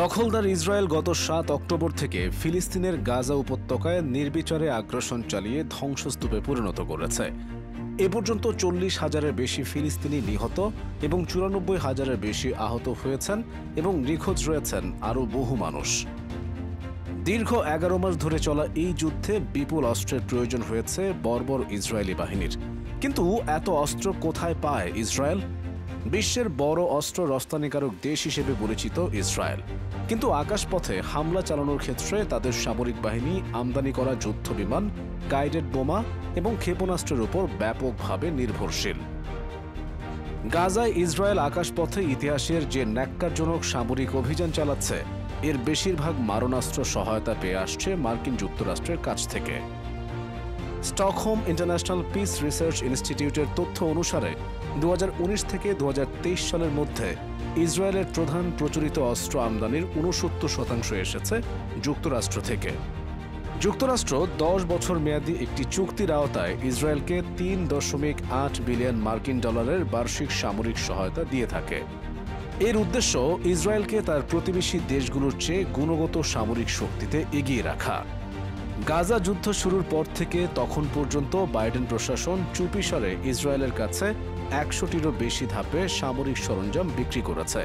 দখলদার ইসরায়েল গত ৭ অক্টোবর থেকে ফিলিস্তিনের গাজা উপত্যকায় নির্বিচারে আগ্রাসন চালিয়ে ধ্বংসস্তূপে পরিণত করেছে। এ পর্যন্ত ৪০,০০০-এর বেশি ফিলিস্তিনি নিহত এবং ৯৪,০০০-এর বেশি আহত হয়েছেন এবং নিখোঁজ রয়েছেন আরও বহু মানুষ। দীর্ঘ ১১ মাস ধরে চলা এই যুদ্ধে বিপুল অস্ত্রের প্রয়োজন হয়েছে বর্বর ইসরায়েলি বাহিনীর। কিন্তু এত অস্ত্র কোথায় পায় ইসরায়েল? বিশ্বের বড় অস্ত্র রপ্তানিকারক দেশ হিসেবে পরিচিত ইসরায়েল, কিন্তু আকাশপথে হামলা চালানোর ক্ষেত্রে তাদের সামরিক বাহিনী আমদানি করা যুদ্ধ বিমান, গাইডেড বোমা এবং ক্ষেপণাস্ত্রের উপর ব্যাপকভাবে নির্ভরশীল। গাজায় ইসরায়েল আকাশপথে ইতিহাসের যে ন্যাক্কারজনক সামরিক অভিযান চালাচ্ছে, এর বেশিরভাগ মারণাস্ত্র সহায়তা পেয়ে আসছে মার্কিন যুক্তরাষ্ট্রের কাছ থেকে। স্টকহোম ইন্টারন্যাশনাল পিস রিসার্চ ইনস্টিটিউটের তথ্য অনুসারে ২০১৯ থেকে ২০২৩ সালের মধ্যে ইসরায়েলের প্রধান প্রচলিত অস্ত্র আমদানির ৬৯% এসেছে যুক্তরাষ্ট্র থেকে। যুক্তরাষ্ট্র ১০ বছর মেয়াদী একটি চুক্তির আওতায় ইসরায়েলকে $৩.৮ বিলিয়ন মার্কিন ডলারের বার্ষিক সামরিক সহায়তা দিয়ে থাকে। এর উদ্দেশ্য ইসরায়েলকে তার প্রতিবেশী দেশগুলোর চেয়ে গুণগত সামরিক শক্তিতে এগিয়ে রাখা। গাজা যুদ্ধ শুরুর পর থেকে তখন পর্যন্ত বাইডেন প্রশাসন চুপিসারে ইসরায়েলের কাছে ১০০টিরও বেশি ধাপে সামরিক সরঞ্জাম বিক্রি করেছে।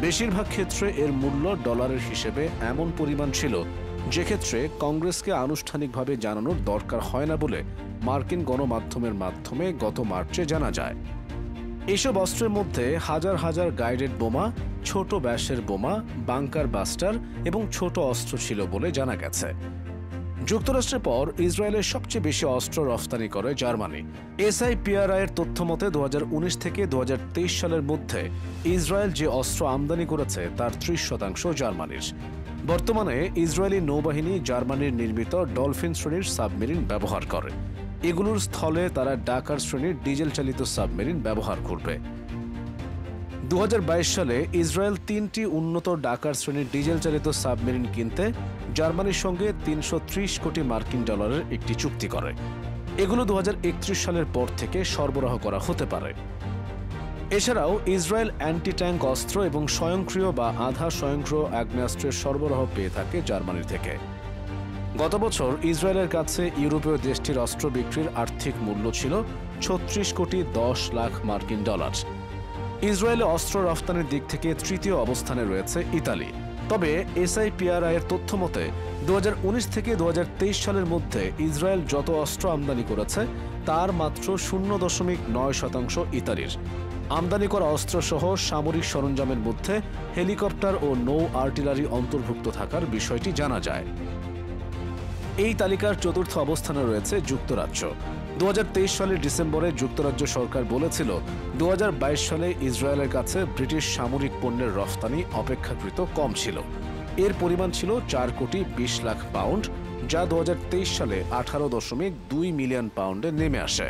বেশিরভাগ ক্ষেত্রে এর মূল্য ডলারের হিসেবে এমন পরিমাণ ছিল যে ক্ষেত্রে কংগ্রেসকে আনুষ্ঠানিকভাবে জানানোর দরকার হয় না বলে মার্কিন গণমাধ্যমের মাধ্যমে গত মার্চে জানা যায়। এসব অস্ত্রের মধ্যে হাজার হাজার গাইডেড বোমা, ছোট ব্যাসের বোমা, বাংকার বাস্টার এবং ছোট অস্ত্র ছিল বলে জানা গেছে। যুক্তরাষ্ট্রের পর ইসরায়েলের সবচেয়ে বেশি অস্ত্র রফতানি করে জার্মানি। SIPRI এর তথ্য মতে ২০১৯ থেকে ২০২৩ সালের মধ্যে ইসরায়েল যে অস্ত্র আমদানি করেছে তার ৩০% জার্মানির। বর্তমানে ইসরায়েলি নৌবাহিনী জার্মানির নির্মিত ডলফিন শ্রেণীর সাবমেরিন ব্যবহার করে। এগুলোর স্থলে তারা ডাকার শ্রেণীর ডিজেল চালিত সাবমেরিন ব্যবহার করবে। ২০২২ সালে ইসরায়েল ৩টি উন্নত ডাকার শ্রেণীর ডিজেল চালিত সাবমেরিন কিনতে জার্মানির সঙ্গে $৩৩০ কোটি মার্কিন ডলারের একটি চুক্তি করে। এগুলো ২০৩১ সালের পর থেকে সরবরাহ করা হতে পারে। এছাড়াও ইসরায়েল অ্যান্টি ট্যাঙ্ক অস্ত্র এবং স্বয়ংক্রিয় বা আধা স্বয়ংক্রিয় আগ্নেয়াস্ত্রের সরবরাহ পেয়ে থাকে জার্মানি থেকে। গত বছর ইসরায়েলের কাছে ইউরোপীয় দেশটির অস্ত্র বিক্রির আর্থিক মূল্য ছিল $৩৬ কোটি ১০ লাখ মার্কিন ডলার। ইসরায়েলে অস্ত্র রফতানির দিক থেকে তৃতীয় অবস্থানে রয়েছে ইতালি। তবে SIPRI এর তথ্য মতে ২০১৯ থেকে ২০২৩ সালের মধ্যে ইসরায়েল যত অস্ত্র আমদানি করেছে তার মাত্র ০.৯% ইতালির। আমদানি করা অস্ত্রসহ সামরিক সরঞ্জামের মধ্যে হেলিকপ্টার ও নৌ আর্টিলারি অন্তর্ভুক্ত থাকার বিষয়টি জানা যায়। এই তালিকার চতুর্থ অবস্থানে রয়েছে যুক্তরাজ্য। ২০২৩ সালের ডিসেম্বরে যুক্তরাজ্য সরকার বলেছিল ২০২২ সালে ইসরায়েলের কাছে ব্রিটিশ সামরিক পণ্যের রফতানি অপেক্ষাকৃত কম ছিল। এর পরিমাণ ছিল ৪ কোটি ২০ লাখ পাউন্ড, যা ২০২৩ সালে ১৮.২ মিলিয়ন পাউন্ডে নেমে আসে।